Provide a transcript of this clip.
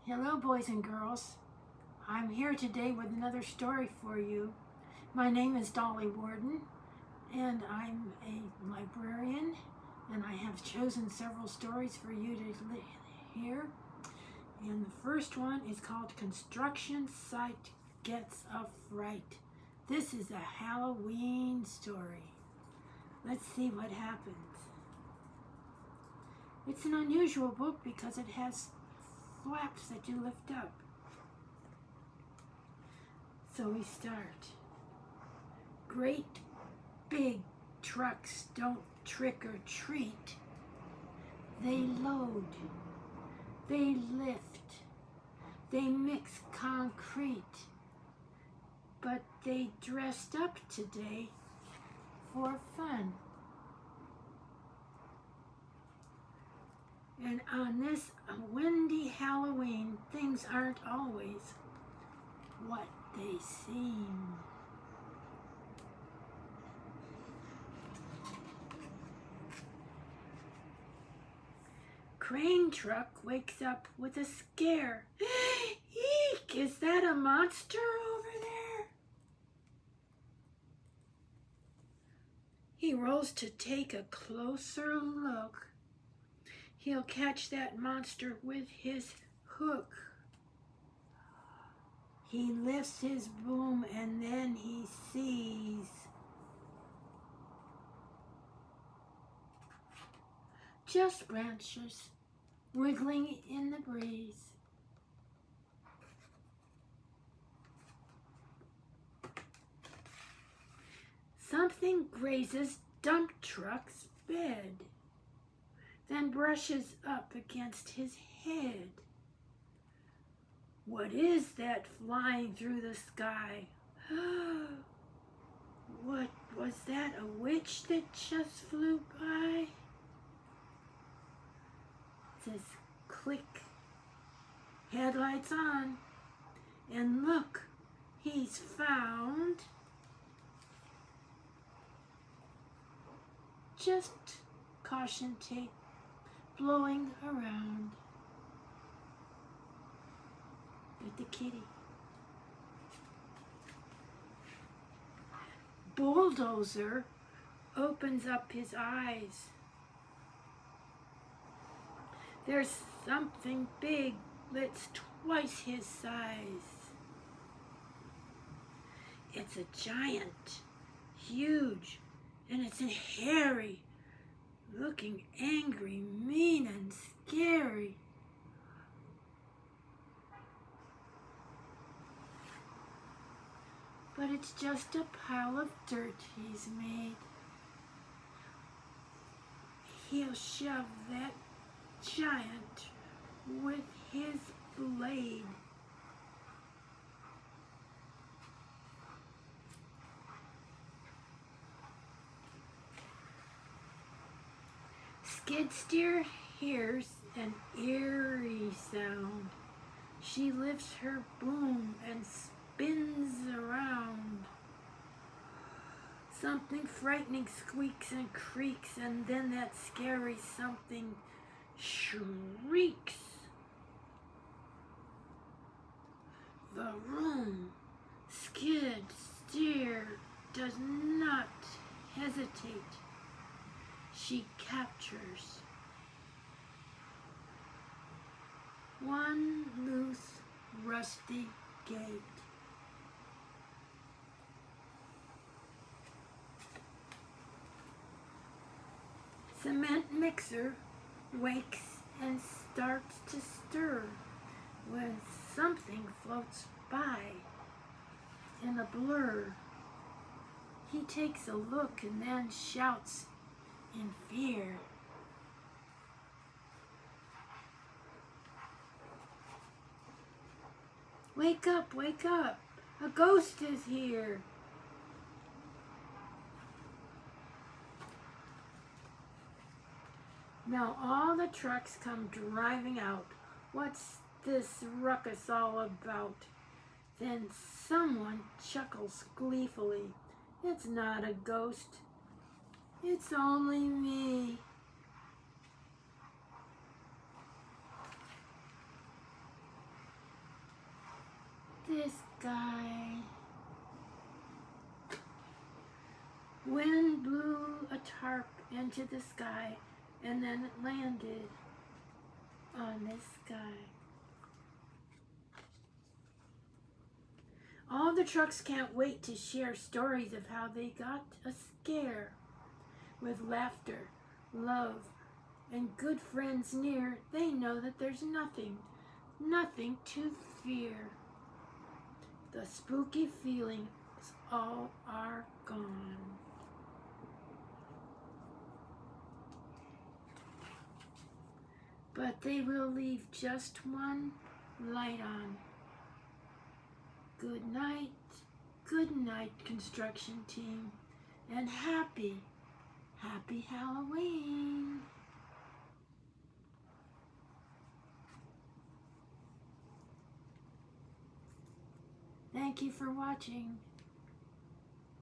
Hello, boys and girls. I'm here today with another story for you. My name is Dolly Warden, and I'm a librarian, and I have chosen several stories for you to hear. And the first one is called Construction Site Gets a Fright. This is a Halloween story. Let's see what happens. It's an unusual book because it has flaps that you lift up. So we start. Great big trucks don't trick or treat. They load, they lift, they mix concrete. But they dressed up today for fun. And on this windy Halloween, things aren't always what they seem. Crane truck wakes up with a scare. Eek! Is that a monster over there? He rolls to take a closer look. He'll catch that monster with his hook. He lifts his boom and then he sees just branches wiggling in the breeze. Something grazes dump truck's bed, then brushes up against his head. What is that flying through the sky? What was that, a witch that just flew by? It says click, headlights on, and look, he's found just caution tape blowing around with the kitty. Bulldozer opens up his eyes. There's something big that's twice his size. It's a giant, huge, and it's hairy, looking angry, mean, and scary. But it's just a pile of dirt he's made. He'll shove that giant with his blade. Skid Steer hears an eerie sound. She lifts her boom and spins around. Something frightening squeaks and creaks, and then that scary something shrieks. The room, Skid Steer does not hesitate. She captures one loose, rusty gate. Cement mixer wakes and starts to stir when something floats by in a blur. He takes a look and then shouts in fear. Wake up, wake up! A ghost is here! Now all the trucks come driving out. What's this ruckus all about? Then someone chuckles gleefully. It's not a ghost. It's only me. wind blew a tarp into the sky, and then it landed on the sky. All the trucks can't wait to share stories of how they got a scare. With laughter, love, and good friends near, they know that there's nothing to fear. The spooky feelings all are gone. But they will leave just one light on. Good night, construction team, and happy Halloween. Thank you for watching.